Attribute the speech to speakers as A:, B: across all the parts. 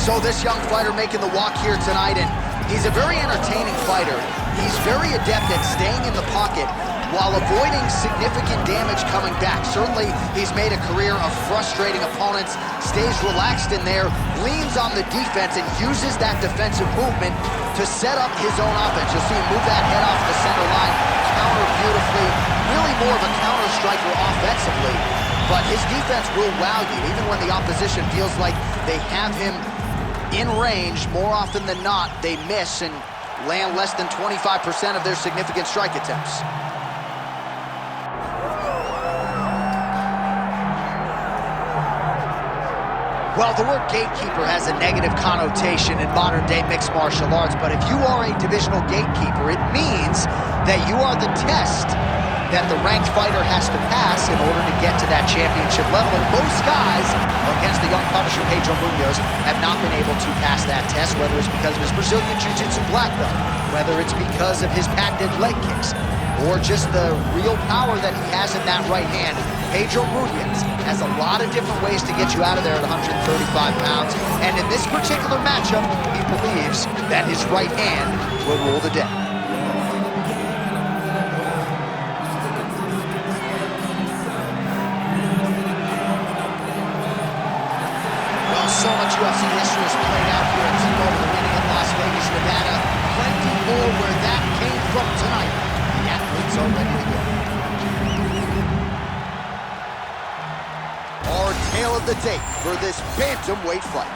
A: So this young fighter making the walk here tonight, and he's a very entertaining fighter. He's very adept at staying in the pocket while avoiding significant damage coming back. Certainly, he's made a career of frustrating opponents, stays relaxed in there, leans on the defense, and uses that defensive movement to set up his own offense. You'll see him move that head off the center line, counter beautifully, really more of a counter striker offensively. But his defense will wow you, even when the opposition feels like they have him in range. More often than not, they miss and land less than 25% of their significant strike attempts. Well, the word gatekeeper has a negative connotation in modern-day mixed martial arts, but if you are a divisional gatekeeper, it means that you are the test that the ranked fighter has to pass in order to get to that championship level. And most guys, against the young Punisher Pedro Munhoz, have not been able to pass that test, whether it's because of his Brazilian Jiu-Jitsu black belt, whether it's because of his patented leg kicks, or just the real power that he has in that right hand. Pedro Munhoz has a lot of different ways to get you out of there at 135 pounds, and in this particular matchup, he believes that his right hand will rule the day. Well, so much UFC history has played out here at T-Mobile Arena in Las Vegas, Nevada. Plenty more where that came from tonight. The athletes are ready to go. Tale of the day for this bantamweight fight.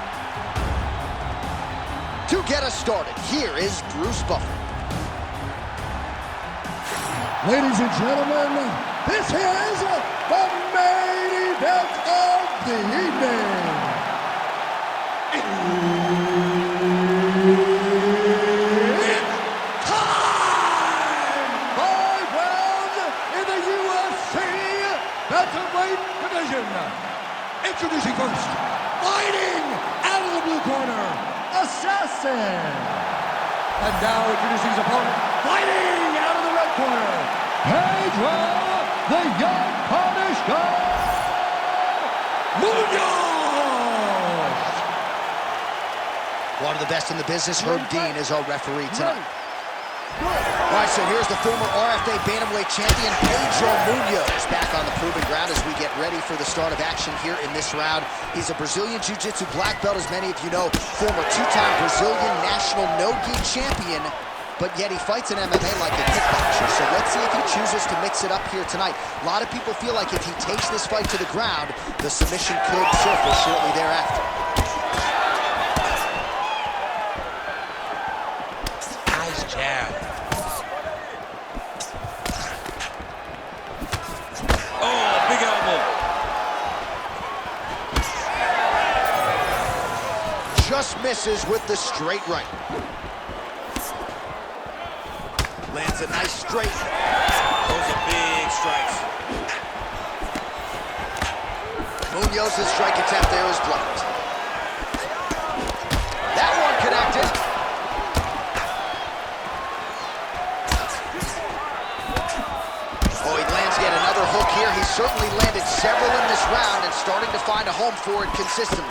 A: To get us started, here is Bruce Buffer.
B: Ladies and gentlemen, this is the main event of the evening. It's time! 5 rounds in the UFC bantamweight division. Introducing first, fighting out of the blue corner, Assassin. And now introducing his opponent, fighting out of the red corner, Pedro, the young Punisher Munhoz.
A: One of the best in the business, Herb Dean, is our referee tonight. All right, so here's the former RFA bantamweight champion, Pedro Munhoz, back on the proving ground as we get ready for the start of action here in this round. He's a Brazilian Jiu-Jitsu black belt, as many of you know, former two-time Brazilian national no-gi champion, but yet he fights in MMA like a kickboxer. So let's see if he chooses to mix it up here tonight. A lot of people feel like if he takes this fight to the ground, the submission could surface shortly thereafter.
C: Nice jab.
A: Just misses with the straight right. Lands a nice straight.
C: Those are big strikes.
A: Munhoz's strike attempt there is blocked. That one connected. Oh, he lands yet another hook here. He's certainly landed several in this round and starting to find a home for it consistently.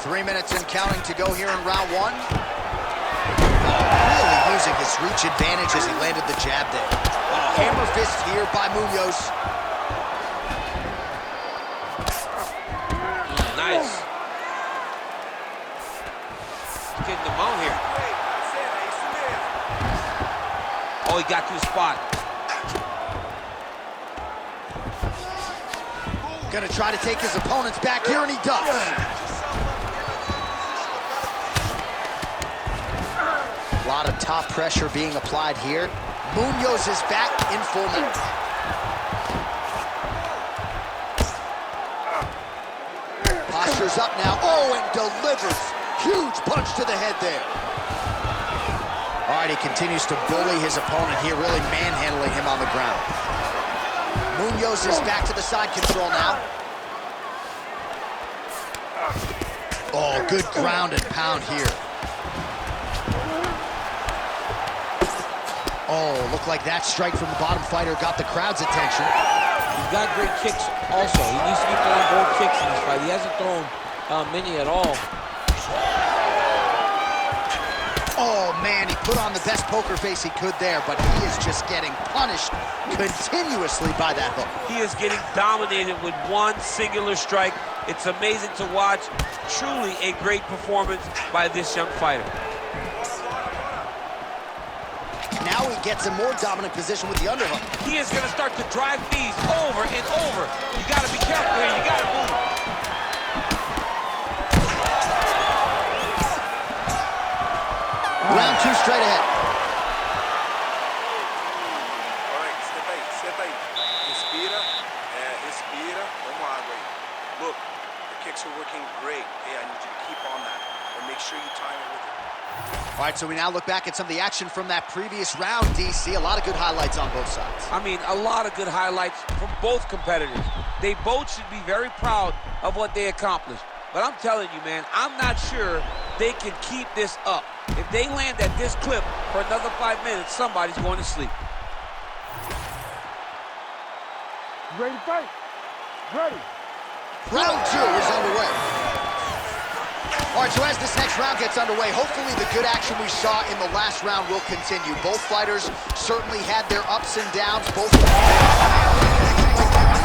A: 3 minutes and counting to go here in round one. Really using his reach advantage as he landed the jab there. Hammer fist here by Munhoz.
C: Nice. He's getting him on here. Oh, he got to the spot.
A: Gonna try to take his opponents back here, and he does. A lot of top pressure being applied here. Munhoz is back in full mount. Posture's up now. Oh, and delivers. Huge punch to the head there. All right, he continues to bully his opponent here, really manhandling him on the ground. Munhoz is back to the side control now. Oh, good ground and pound here. Oh, looked like that strike from the bottom fighter got the crowd's attention.
C: He's got great kicks also. He needs to be throwing more kicks in this fight. He hasn't thrown many at all.
A: Oh, man, he put on the best poker face he could there, but he is just getting punished continuously by that hook.
C: He is getting dominated with one singular strike. It's amazing to watch. Truly a great performance by this young fighter.
A: Now he gets a more dominant position with the underhook.
C: He is going to start to drive these over and over. You got to be careful here. You got to move.
A: Round 2 straight ahead.
D: All right, senta aí. Respira, respira. Vamos lá, Ray. Look, the kicks are working great. Hey, I need you to keep on that, but make sure you time it with it.
A: All right, so we now look back at some of the action from that previous round, DC. A lot of good highlights on both sides.
C: I mean, a lot of good highlights from both competitors. They both should be very proud of what they accomplished. But I'm telling you, man, I'm not sure they can keep this up. If they land at this clip for another 5 minutes, somebody's going to sleep.
B: Ready to fight? Ready.
A: Round 2 is underway. All right, so as this next round gets underway, hopefully the good action we saw in the last round will continue. Both fighters certainly had their ups and downs. I'm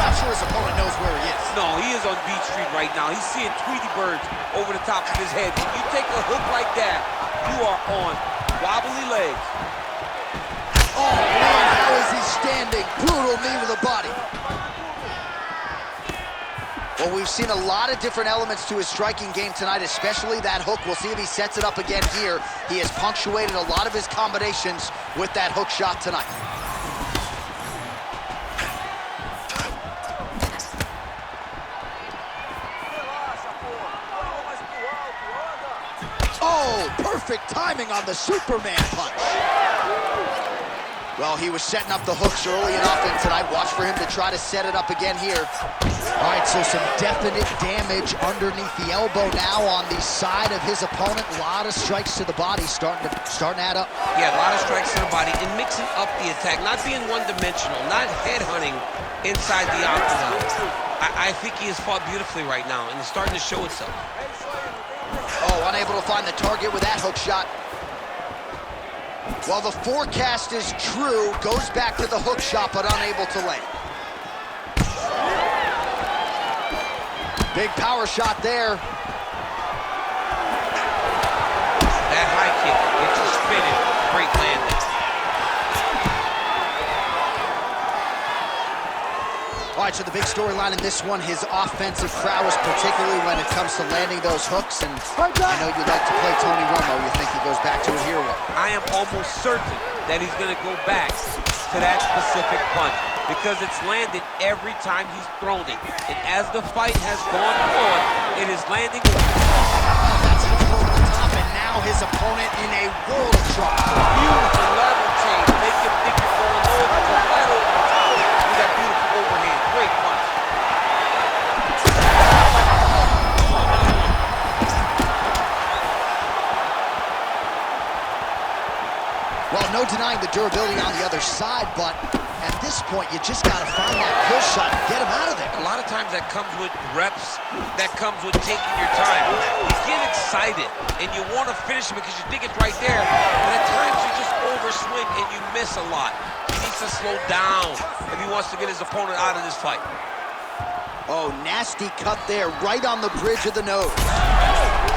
A: not sure his opponent knows where he is.
C: No, he is on Beach Street right now. He's seeing Tweety birds over the top of his head. When you take a hook like that, you are on wobbly legs.
A: Oh, man, how is he standing? Brutal knee to the body. Well, we've seen a lot of different elements to his striking game tonight, especially that hook. We'll see if he sets it up again here. He has punctuated a lot of his combinations with that hook shot tonight. Oh, perfect timing on the Superman punch. Well, he was setting up the hooks early enough, and tonight, watch for him to try to set it up again here. All right, so some definite damage underneath the elbow now on the side of his opponent. A lot of strikes to the body starting to add up.
C: Yeah, a lot of strikes to the body and mixing up the attack, not being one-dimensional, not headhunting inside the octagon. I think he has fought beautifully right now, and it's starting to show itself.
A: Oh, unable to find the target with that hook shot. Well, the forecast is true. Goes back to the hook shot, but unable to land. Big power shot there.
C: That high kick, it's a spinning, great landing.
A: All right, so the big storyline in this one, his offensive prowess, particularly when it comes to landing those hooks. And I know you like to play Tony Romo. You think he goes back to it here?
C: I am almost certain that he's going to go back to that specific punch because it's landed every time he's thrown it. And as the fight has gone on, it is landing.
A: That's just over the top, and now his opponent in a world of trouble.
C: Beautiful level change, make him think you're going over to right over the top with that beautiful overhand. Great punch.
A: Well, no denying the durability on the other side, but at this point, you just got to find that pull shot and get him out of there.
C: A lot of times that comes with reps, that comes with taking your time. You get excited, and you want to finish it because you think it's right there, and at times you just overswing and you miss a lot. He needs to slow down if he wants to get his opponent out of this fight.
A: Oh, nasty cut there, right on the bridge of the nose.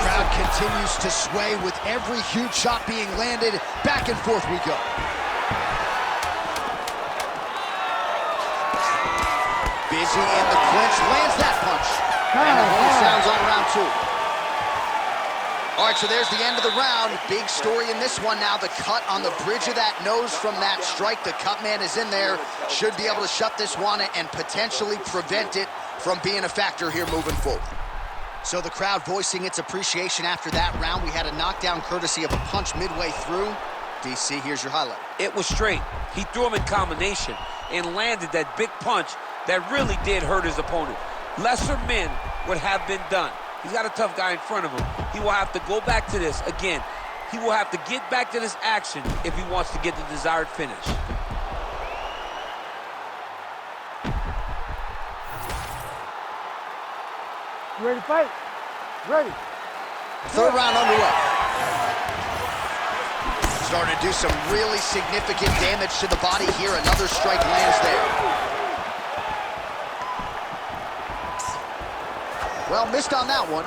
A: Crowd continues to sway with every huge shot being landed. Back and forth we go. Busy in the clinch, lands that punch. And the horn sounds on round 2. All right, so there's the end of the round. Big story in this one now. The cut on the bridge of that nose from that strike. The cut man is in there. Should be able to shut this one and potentially prevent it from being a factor here moving forward. So the crowd voicing its appreciation after that round. We had a knockdown courtesy of a punch midway through. DC, here's your highlight.
C: It was straight. He threw him in combination and landed that big punch that really did hurt his opponent. Lesser men would have been done. He's got a tough guy in front of him. He will have to go back to this. Again, He will have to get back to this action if he wants to get the desired finish.
E: You ready to fight? Ready.
A: Third round underway. Starting to do some really significant damage to the body here. Another strike lands there. Well, missed on that one.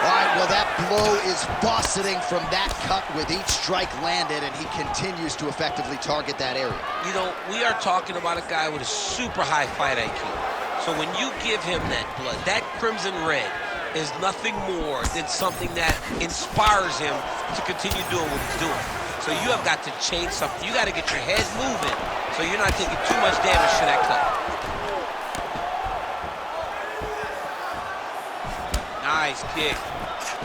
A: All right, well, that blow is buffeting from that cut with each strike landed, and he continues to effectively target that area.
C: You know, we are talking about a guy with a super high fight IQ. So when you give him that blood, that crimson red is nothing more than something that inspires him to continue doing what he's doing. So you have got to change something. You got to get your head moving so you're not taking too much damage to that cut. Nice kick.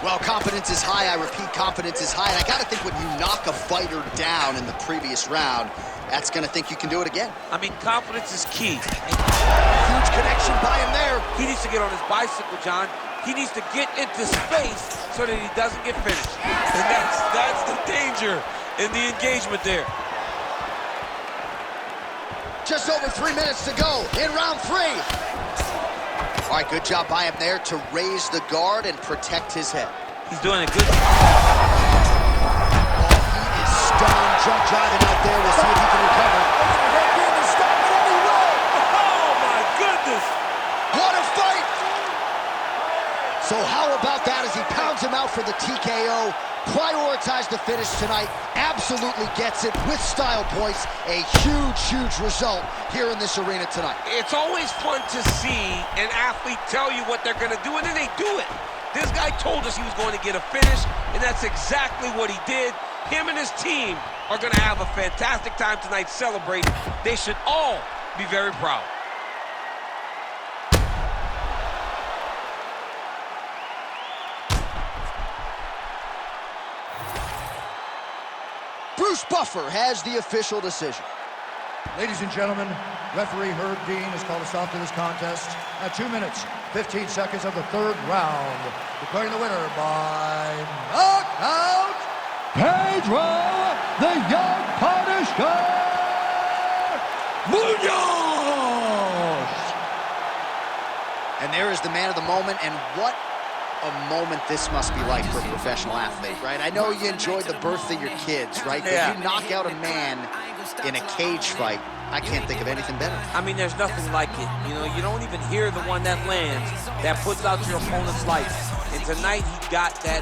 A: Well, confidence is high. I repeat, confidence is high. And I got to think when you knock a fighter down in the previous round, that's going to think you can do it again.
C: I mean, confidence is key.
A: Huge connection by him there.
C: He needs to get on his bicycle, John. He needs to get into space so that he doesn't get finished. And that's the danger in the engagement there.
A: Just over 3 minutes to go in round 3. All right, good job by him there to raise the guard and protect his head.
C: He's doing a good job.
A: Oh, he is stone jump driving out there. We'll see if he can recover.
C: Oh, my goodness.
A: What a fight! So how about that as he pounds him out for the TKO? Prioritized the finish tonight. Absolutely gets it with style points. A huge, huge result here in this arena tonight.
C: It's always fun to see an athlete tell you what they're going to do, and then they do it. This guy told us he was going to get a finish, and that's exactly what he did. Him and his team are going to have a fantastic time tonight celebrating. They should all be very proud.
A: Bruce Buffer has the official decision.
B: Ladies and gentlemen, referee Herb Dean has called a stop to this contest at 2 minutes, 15 seconds of the third round, declaring the winner by knockout, Pedro, the Young Punisher, Munhoz!
A: And there is the man of the moment, and what a moment this must be like for a professional athlete, right? I know you enjoyed the birth of your kids, right? But
C: Yeah.
A: you knock out a man in a cage fight, I can't think of anything better.
C: I mean, there's nothing like it. You know, you don't even hear the one that lands, that puts out your opponent's life. And tonight, he got that